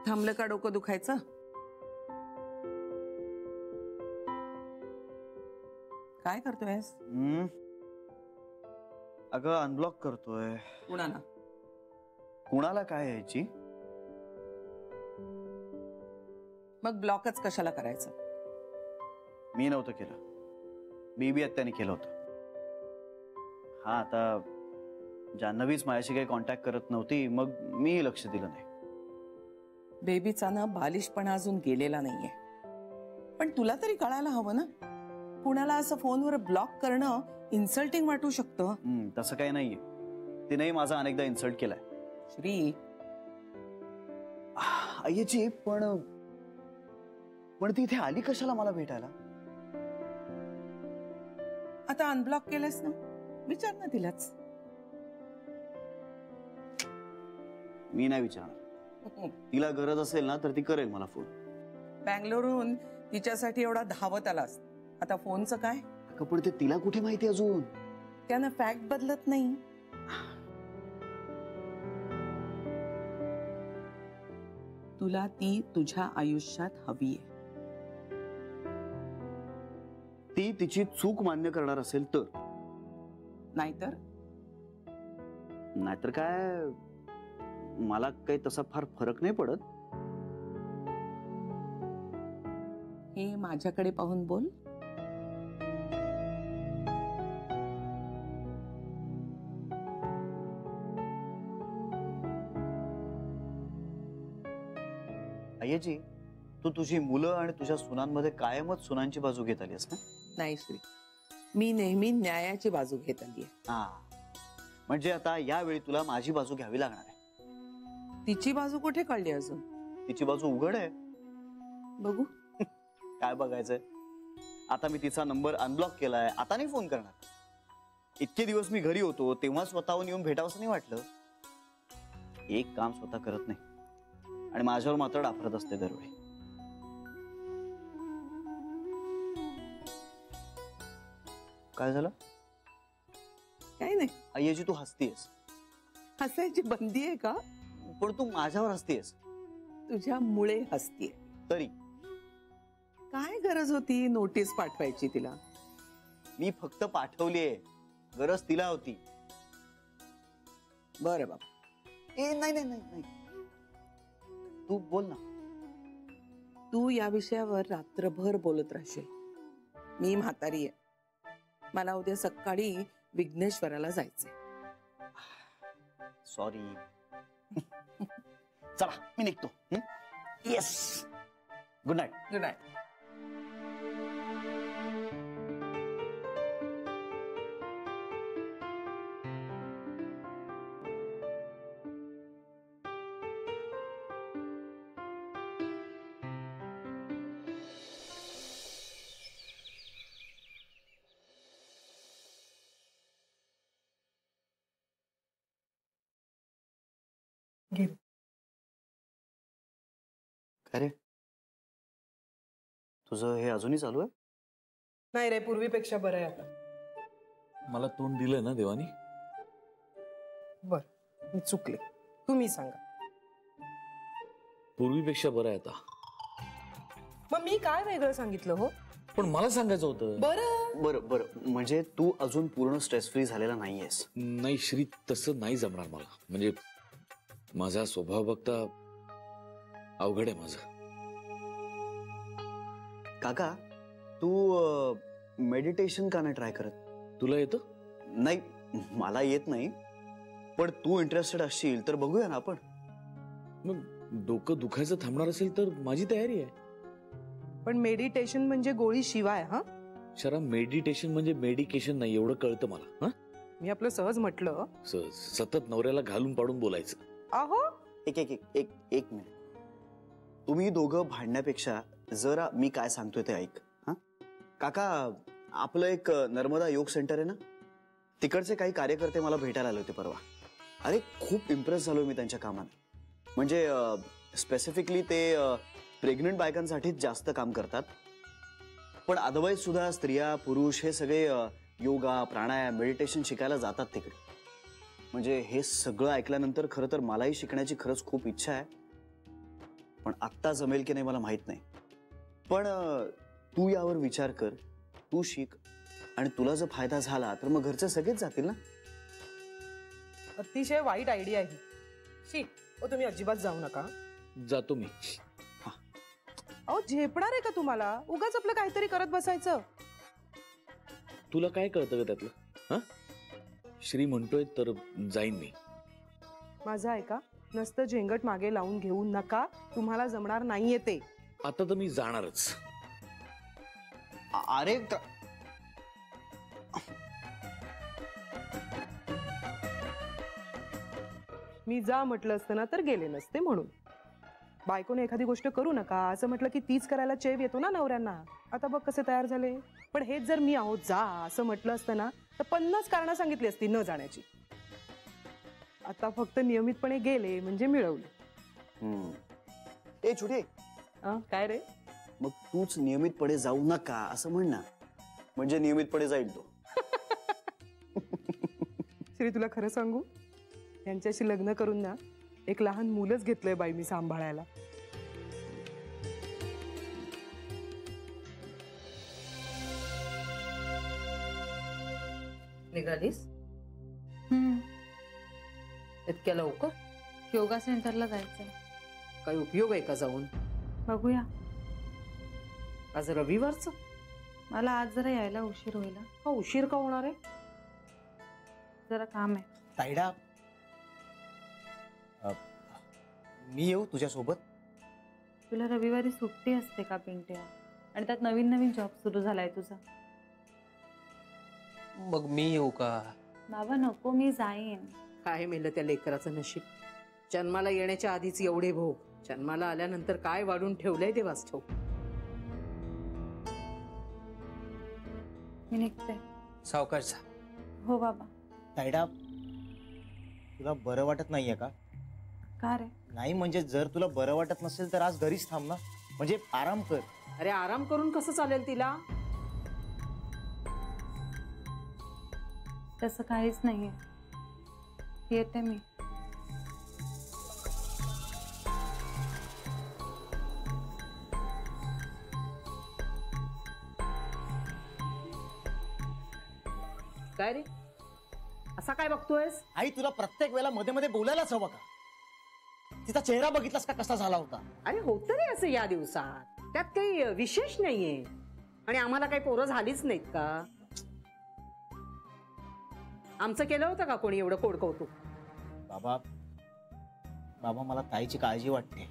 थांबलं का डोकं दुखायचं? काय करतोयस? अगं अनब्लॉक करतोय. कुणाला? कुणाला काय यायची? मग ब्लॉकच कशाला करायचं? मी नव्हतं केलं, बीबी आत्याने केलं होतं. हा, आता जान्हवीच माझ्याशी काही कॉन्टॅक्ट करत नव्हती, मग मी लक्ष दिलं नाही. बेबीचा ना बालिशपणा अजून गेलेला नाहीये, पण तुला तरी कळायला हवं ना, कुणाला असं फोनवर ब्लॉक करणं इन्सल्टिंग वाटू शकतं. तसं काही नाहीये. तिनेही माझा अनेकदा इन्सल्ट केलाय. श्री, आईची पण ती इथे आली कशाला मला भेटायला? आता अनब्लॉक केलंस ना, विचार ना तिलाच. मी नाही विचारणार. तिला गरज असेल ना तर ती करेल मला फोन. बँगलोरहून तिच्यासाठी एवढा धावत आलास, आता फोनचं काय? पण ते तिला कुठे माहिती अजून? त्यानं फॅक्ट बदलत नाही. तुला ती तुझ्या आयुष्यात हवीये. ती तिची चूक मान्य करणार असेल तर. नाहीतर काय, मला काही तसा फार फरक नाही पडत. हे माझ्याकडे पाहून बोल. आय्याजी, तू तुझी मुलं आणि तुझ्या सुनांमध्ये कायमच सुनांची बाजू घेत आलीस ना? नाही श्री, मी नेहमी न्यायाची बाजू घेत आली आहे. म्हणजे आता यावेळी तुला माझी बाजू घ्यावी लागणार आहे. तिची बाजू कुठे कळली अजून? तिची बाजू उघड आहे. बघू. काय बघायचंय? आता मी तिचा नंबर अनब्लॉक केलाय, आता नाही फोन करणार. इतके दिवस मी घरी होतो तेव्हा स्वतःहून येऊन भेटावंसं नाही वाटलं. एक काम स्वतः करत नाही आणि माझ्यावर मात्र डाफरत असते दरवेळी. काय झालं? काही नाही. आय्याजी, तू हसतीयस. हसायची बंदी आहे का? पण तू माझ्यावर हसतीयस. तुझ्या मुळे हसतीये. तरी काय गरज होती नोटीस पाठवायची तिला? मी फक्त पाठवलीये, गरज तिला होती. बरं बाबा. नाही, तू बोल ना. तू या विषयावर रात्रभर बोलत राहशील. मी म्हातारी आहे, मला उद्या सकाळी विघ्नेश्वराला जायचंय. सॉरी. चला, मी निघतो. Yes, good night. Good night. अरे, तुझं हे अजूनही चालू आहे? नाही रे, पूर्वीपेक्षा बरं आहे आता. मला तोंड दिलंय ना देवानी. बर, मी चुकले, तुम्ही सांगा. पूर्वीपेक्षा बरं आहे आता. मग मी काय वेगळं सांगितलं हो? पण मला सांगायचं होतं. बरं, म्हणजे तू अजून पूर्ण स्ट्रेस फ्री झालेला नाहीयेस? नाही श्री, तसं नाही जमणार मला. म्हणजे माझा स्वभाव बघता अवघड आहे माझं. काका, तू मेडिटेशन का नाही ट्राय करत? तुला येतं? नाही, मला येत नाही, पण तू इंटरेस्टेड असशील तर बघूया ना आपण. मग डोकं दुखायचं थांबणार असेल तर माझी तयारी आहे. पण मेडिटेशन म्हणजे गोळी शिवाय. हा शरा, मेडिटेशन म्हणजे मेडिकेशन नाही, एवढं कळतं मला. मी आपलं सहज म्हटलं. सहज सतत नवऱ्याला घालून पाडून बोलायचं. अहो, एक मिनिट. तुम्ही दोघं भांडण्यापेक्षा जरा मी काय सांगतोय ते ऐक. काका, आपलं एक नर्मदा योग सेंटर आहे ना, तिकडचे काही कार्यकर्ते मला भेटायला आले होते परवा. अरे, खूप इम्प्रेस झालो मी त्यांच्या कामाने. म्हणजे स्पेसिफिकली ते प्रेग्नंट बायकांसाठीच जास्त काम करतात, पण अदरवाईज सुद्धा स्त्रिया पुरुष हे सगळे योगा प्राणायाम मेडिटेशन शिकायला जातात तिकडे. म्हणजे हे सगळं ऐकल्यानंतर खरं तर मलाही शिकण्याची खरंच खूप इच्छा आहे. पण आत्ता जमेल की नाही मला माहित नाही. पण तू यावर विचार कर, तू शिक, आणि तुला जर फायदा झाला तर मग घरचे सगळेच जातील ना. अतिशय वाईट आयडिया आहे. शी, तुम्ही अजिबात जाऊ नका. जातो मी. अहो, झेपणार आहे का तुम्हाला? उगाच आपलं काहीतरी करत बसायचं. तुला काय कळतं का त्यातलं? हा, श्री म्हणतोय तर जाईन मी. माझं ऐका, नसतं झेंगट मागे लावून घेऊ नका. तुम्हाला जमणार नाहीये ते. आता तर मी जाणारच. अरे मी जा म्हटलं असतं ना तर गेले नसते. म्हणून बायकोने एखादी गोष्ट करू नका असं म्हटलं की तीच करायला चेव येतो ना नवऱ्यांना. आता बघ कसे तयार झाले. पण हेच जर मी आहोत जा असं म्हटलं असतं ना तर 50 कारणं सांगितली असती न जाण्याची. आता फक्त नियमितपणे गेले म्हणजे मिळवले. ए छोटे, काय रे? मग तूच नियमितपणे जाऊ नका असं म्हण ना, म्हणजे नियमितपणे जाईल तो. श्री, तुला खरं सांगू, यांच्याशी लग्न करून ना एक लहान मुलंच घेतलंय बाई मी सांभाळायला. निघालीस इतक्या लवकर? योगा सेंटरला जायचंय. काही उपयोग आहे का जाऊन? बघूया. आज रविवारचं? मला आज जरा यायला उशीर होईल. हा, उशीर का होणार आहे? जरा काम आहे. ताईडा, मी येऊ तुझ्यासोबत? तुला रविवारी सुट्टी असते का पिंट्या? आणि त्यात नवीन नवीन जॉब सुरू झालाय तुझा. मग मी येऊ का? बाबा नको, मी जाईन. काय मेलं त्या लेकराचं नशीब. जन्माला येण्याच्या आधीच एवढे भोग, जन्माला आल्यानंतर काय वाढून ठेवलंय देवाच ठाऊक. मी निघते. सावकाश जा. हो बाबा. ताईडा, तुला बरं वाटत नाहीये का? का रे? नाही म्हणजे जर तुला बरं वाटत नसेल तर आज घरीच थांब ना, म्हणजे आराम कर. अरे आराम करून कसं चालेल तिला? तसं काहीच नाहीये. येते मी. काय रे, असा काय बघतोयस? आई, तुला प्रत्येक वेळेला मध्ये मध्ये बोलायलाच हवं का? तिचा चेहरा बघितलास का कसा झाला होता? अरे होतं रे असं या दिवसात, त्यात काही विशेष नाहीये. आणि आम्हाला काही पोरं झालीच नाहीत का? आमचं केलं होतं का कोणी एवढं कोडकौतुक? बाबा, बाबा मला ताईची काळजी वाटते.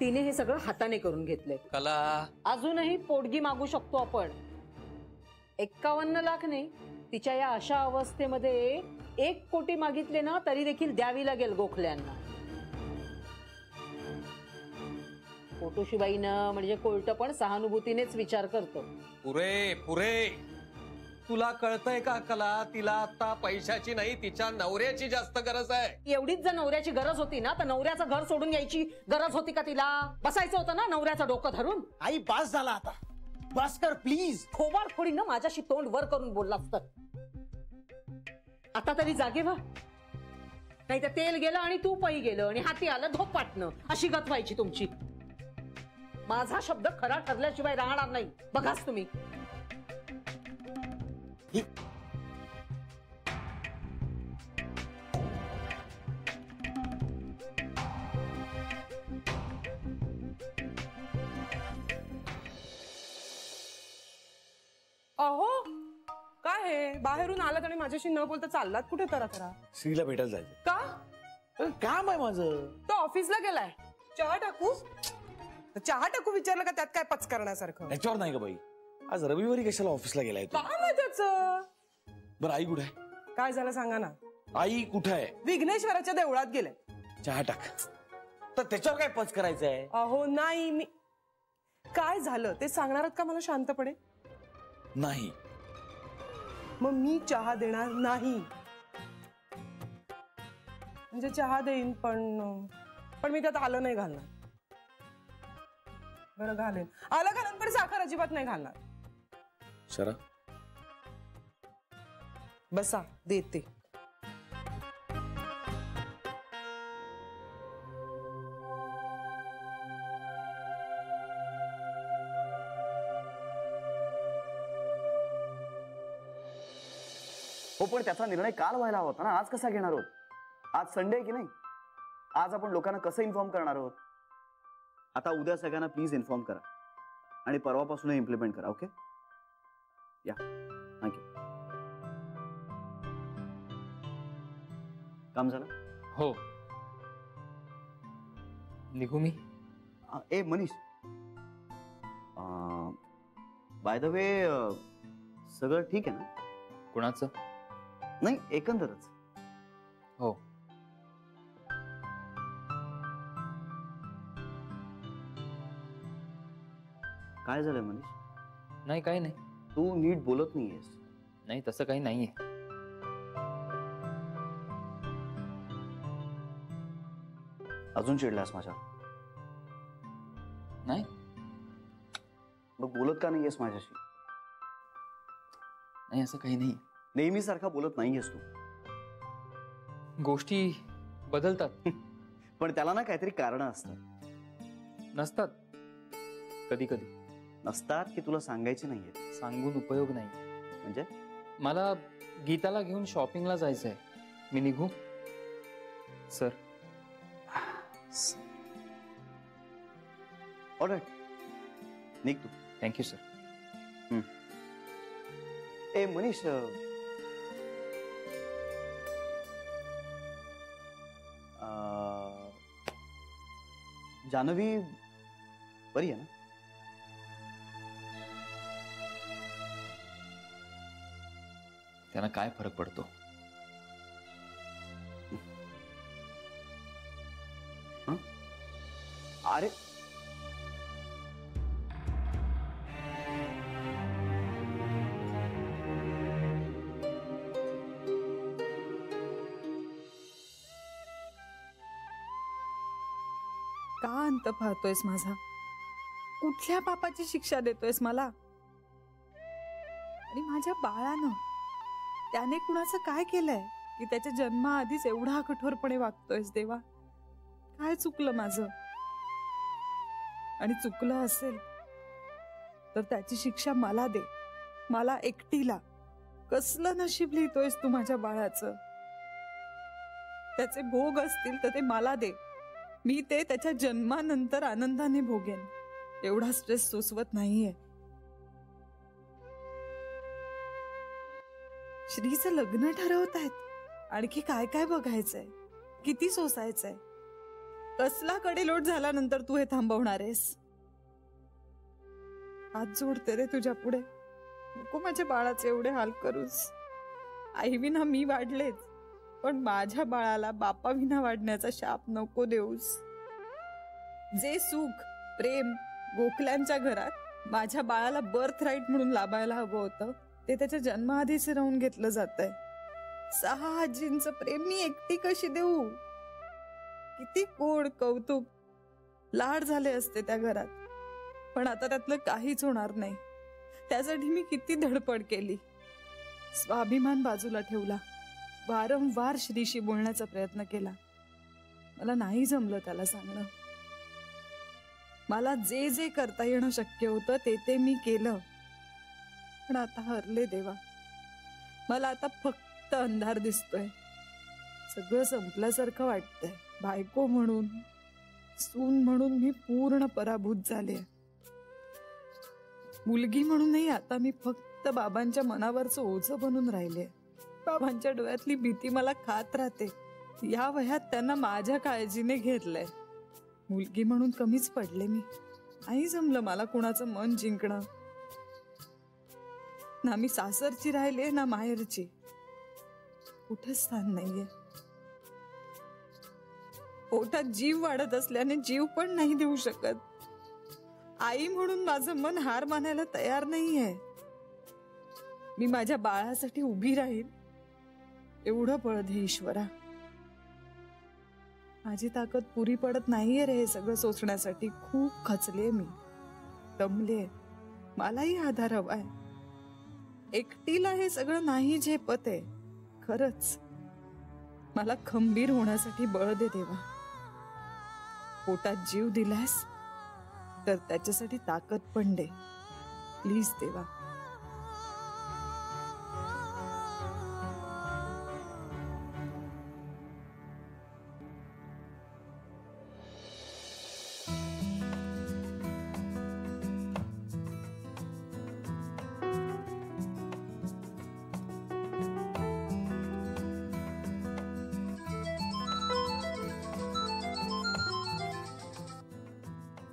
तिने हे सगळं हाताने करून घेतलंय. कला, अजूनही पोटगी मागू शकतो आपण. 51 लाख नाही, तिच्या या अशा अवस्थेमध्ये 1 कोटी मागितले ना तरी देखील द्यावी लागेल गोखल्यांना. पोटोशीबाईनं म्हणजे कोर्ट पण सहानुभूतीनेच विचार करतो. पुरे पुरे, तुला कळतंय का कला? तिला आता पैशाची नाही, तिच्या नवऱ्याची जास्त गरज आहे. एवढीच जर नवऱ्याची गरज होती ना तर नवऱ्याचं घर सोडून यायची गरज होती का तिला? बसायचं होतं ना नवऱ्याचं डोकं धरून. आई बास झाला आता, बास कर प्लीज. खोबाडखोडीनं माझ्याशी तोंड वर करून बोललास तर आता तरी जागे व्हा. नाही तर तेल गेलं आणि तूपही गेलं आणि हाती आलं धोप वाटणं, अशी गत व्हायची तुमची. माझा शब्द खरा ठरल्याशिवाय राहणार नाही, बघाच तुम्ही. अहो, काय हे बाहेरून आलात आणि माझ्याशी न बोलता चाललात कुठे? तरा श्रीला भेटायला जायचं. का? काम आहे माझं. तो ऑफिसला गेलाय. चहा टाकू? चहा टाकू विचारलं का त्यात काय पच करण्यासारखं? त्याच्यावर नाही का बाई, आज रविवारी कशाला ऑफिसला गेलाय तू? काम आहे त्याचं. बरं आई कुठे आहे? काय झालं सांगा ना. आई कुठे आहे? विघ्नेश्वराच्या देवळात गेले. चहा टाक. तर त्याच्यावर काय पच करायचंय? अहो नाही, मी काय झालं ते सांगणार का मला शांतपणे? नाही. मग मी चहा देणार नाही. म्हणजे चहा देईन पण मी त्यात आलं नाही घालणार. बरं घालेन, आलं घालेन, पण साखर अजिबात नाही घालणार. शरा बसा, देते. हो, पण त्याचा निर्णय काल व्हायला होता ना, आज कसा घेणार आहोत? आज संडे आहे की नाही? आज आपण लोकांना कसं इन्फॉर्म करणार आहोत? आता उद्या सगळ्यांना प्लीज इन्फॉर्म करा आणि परवापासून इम्प्लिमेंट करा. ओके, या, थँक्यू. काम झालं? हो. निघू मी? ए मनीष, बाय द वे सगळं ठीक आहे ना? कुणाचं? नाही, एकंदरच. हो. काय झालंय मनीष? नाही, काही नाही. तू नीट बोलत नाहीयेस. नाही, तसं काही नाहीये. अजून चिडलास माझ्या? नाही. मग बोलत का नाहीयेस माझ्याशी? नाही, असं काही नाही. नेहमीसारखा बोलत नाहीयेस तू. गोष्टी बदलतात. पण त्याला ना काहीतरी कारण असतात. नसतात. कधी कधी नसतात की तुला सांगायचे नाहीये? सांगून उपयोग नाही. म्हणजे? मला गीताला घेऊन शॉपिंगला जायचंय. मी निघू? सर. ऑलराईट, निघ तू. Thank you sir. ए मनीष, जानवी बरी आहे ना? त्यांना काय फरक पडतो? अरे का अंत पाहतोयस माझा? कुठल्या पापाची शिक्षा देतोयस मला? आणि माझ्या बाळानं त्याने कुणाचं काय केलंय की त्याच्या जन्माआधीच एवढा कठोरपणे वागतोयस देवा? काय चुकलं माझं? आणि चुकलं असेल तर त्याची शिक्षा मला दे, मला एकटीला. कसलं नशीब लिहितोयस तू माझ्या बाळाचं? त्याचे भोग असतील तर ते मला दे. मी ते त्याच्या जन्मानंतर आनंदाने भोगेन. एवढा स्ट्रेस सोसवत नाहीये. श्रीचं लग्न ठरवतायत. आणखी काय काय बघायचंय? किती सोसायचंय? कसला कडेलोट झाल्यानंतर तू हे थांबवणार आहेस? हात जोडते रे तुझ्या पुढे. नको माझ्या बाळाचे एवढे हाल करूस. आई विना मी वाढलेच, पण माझ्या बाळाला बापा विना वाढण्याचा शाप नको देऊस. जे सुख प्रेम गोखल्यांच्या घरात माझ्या बाळाला बर्थ राईट म्हणून लाभायला हवं होतं, ते त्याच्या जन्माआधीच राहून घेतलं जातंय. 6 आजींचं प्रेम मी एकटी कशी देऊ? किती गोड कौतुक लाड झाले असते त्या घरात. पण आता त्यातलं काहीच होणार नाही. त्यासाठी मी किती धडपड केली. स्वाभिमान बाजूला ठेवला. वारंवार श्रीशी बोलण्याचा प्रयत्न केला. मला नाही जमलं त्याला सांगणं. मला जे जे करता येणं शक्य होतं ते मी केलं. पण आता हरले देवा. मला आता फक्त अंधार दिसतोय. सगळं संपल्यासारखं वाटतंय. बायको म्हणून, सून म्हणून मी पूर्ण पराभूत झाले. मुलगी म्हणूनही आता मी फक्त बाबांच्या मनावरचं ओझं बनून राहिले. बाबांच्या डोळ्यातली भीती मला खात राहते. या वयात त्यांना माझ्या काळजीने घेतलंय. मुलगी म्हणून कमीच पडले मी. नाही जमलं मला कुणाचं मन जिंकणं. ना मी सासरची राहिले ना माहेरची. कुठे स्थान नाहीये. पोटात जीव वाढत असल्याने जीव पण नाही देऊ शकत. आई म्हणून माझं मन हार मानायला तयार नाहीये. मी माझ्या बाळासाठी उभी राहील एवढं बळ दे ईश्वरा. माझी ताकद पुरी पडत नाहीये रे हे सगळं सोसण्यासाठी. खूप खचले मी, दमले. मलाही आधार हवाय. एकटीला हे सगळं नाही झेपत आहे. खरंच मला खंबीर होण्यासाठी बळ दे देवा. पोटात जीव दिलास तर त्याच्यासाठी ताकद पण दे प्लीज देवा.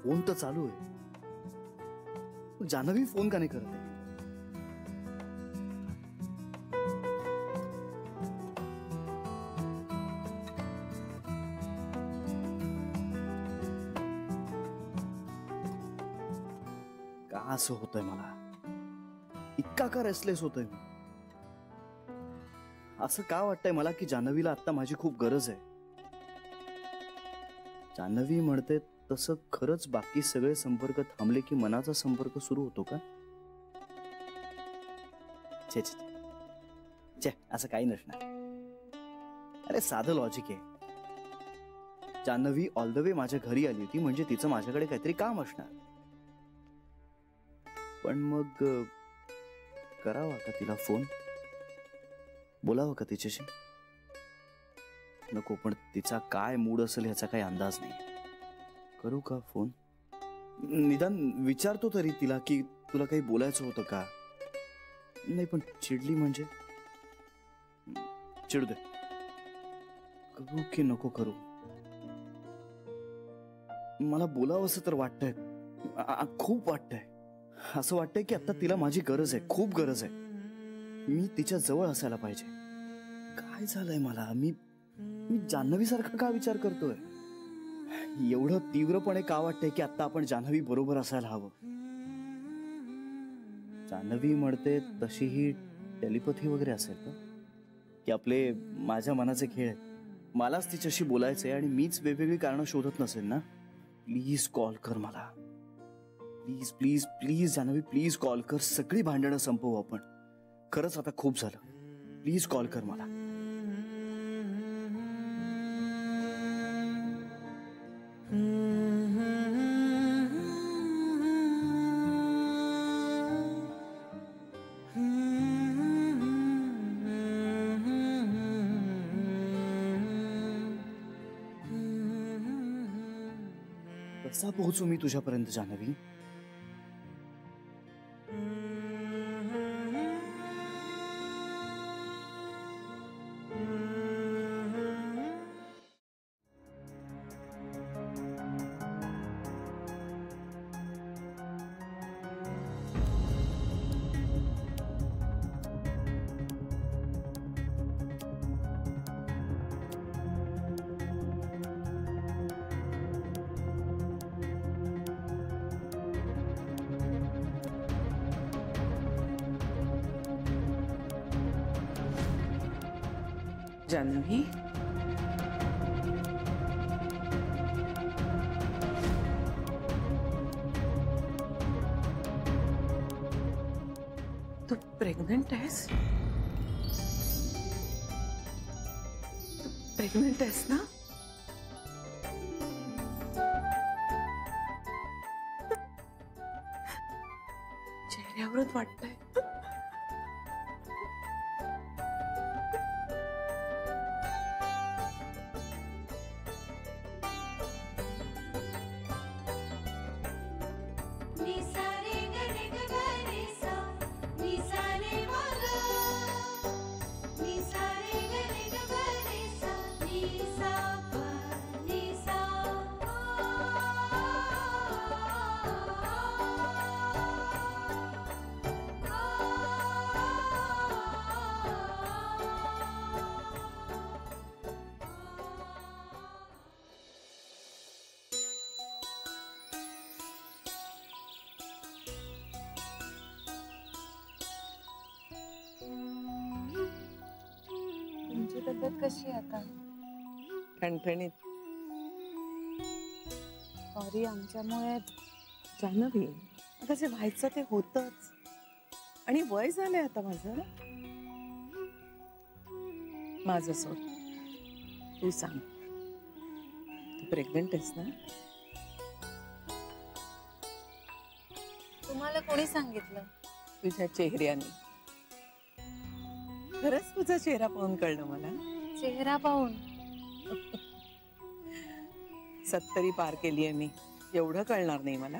फोन तर चालू आहे. जान्हवी फोन का नाही करत आहे? का असं होतंय मला? इतका का रेस्टलेस होतोय मी? असं का वाटतंय मला की जान्हवीला आता माझी खूप गरज आहे? जान्हवी म्हणते तसं खरंच बाकी सगळे संपर्क थांबले की मनाचा संपर्क सुरू होतो का? छे छे छे, असं काही नसणार. अरे साधं लॉजिक आहे. जान्हवी ऑल द वे माझ्या घरी आली होती म्हणजे तिचं माझ्याकडे काहीतरी काम असणार. पण मग करावा का तिला फोन? बोलावं का तिच्याशी? नको, पण तिचा काय मूड असेल ह्याचा काही अंदाज नाही. करू का फोन? निदान विचारतो तरी तिला की तुला काही बोलायचं होतं का? नाही, पण चिडली म्हणजे चिडू दे. करू की नको करू? मला बोलावं असं तर वाटतंय, खूप वाटतंय. असं वाटतंय की आता तिला माझी गरज आहे, खूप गरज आहे. मी तिच्या जवळ असायला पाहिजे. काय झालंय मला? मी जान्हवी सारखा का विचार करतोय? एवढं तीव्रपणे का वाटतंय की आता आपण जान्हवी बरोबर असायला हवं? जान्हवी म्हणते तशी ही टेलिपॅथी वगैरे असेल का? की आपले माझ्या मनाचे खेळ आहेत. मलाच तिच्याशी बोलायचंय आणि मीच वेगवेगळी कारणं शोधत नसेल ना? प्लीज कॉल कर मला. Please please please Janhavi, please call कर. सगळी भांडणं संपवू आपण. खरंच आता खूप झालं. प्लीज कॉल कर मला. कसा पोहोचू मी तुझ्यापर्यंत जान्हवी? जान्हवी, तू प्रेग्नंट आहेस? तू प्रेग्नंट आहेस ना? चेहऱ्यावरच वाटतंय. तुमची तब्येत कशी आहे आता? ठणठणीत. सॉरी आमच्यामुळे. जान्हवी, आता जे व्हायचं ते होतच. आणि वय झालंय आता माझं सोड. तू सांग, तू प्रेग्नंट आहेस ना? तुम्हाला कोणी सांगितलं? तुझ्या चेहऱ्याने. खरंच तुझा चेहरा पाहून कळलं मला. चेहरा पाहून? 70 पार केली आहे मी. एवढं कळणार नाही मला?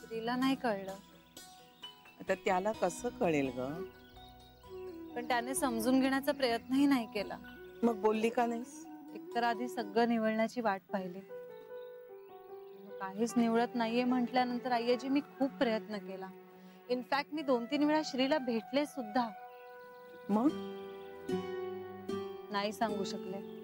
तिला नाही कळलं. आता त्याला कसं कळेल ग? पण त्याने समजून घेण्याचा प्रयत्नही नाही केला. मग बोलली का नाहीस? एकतर आधी सगळं निवळण्याची वाट पाहिली काहीच निवडत नाहीये म्हटल्यानंतर आईजी मी खूप प्रयत्न केला. इनफॅक्ट मी 2-3 वेळा श्रीला भेटले सुद्धा. मग नाही सांगू शकले.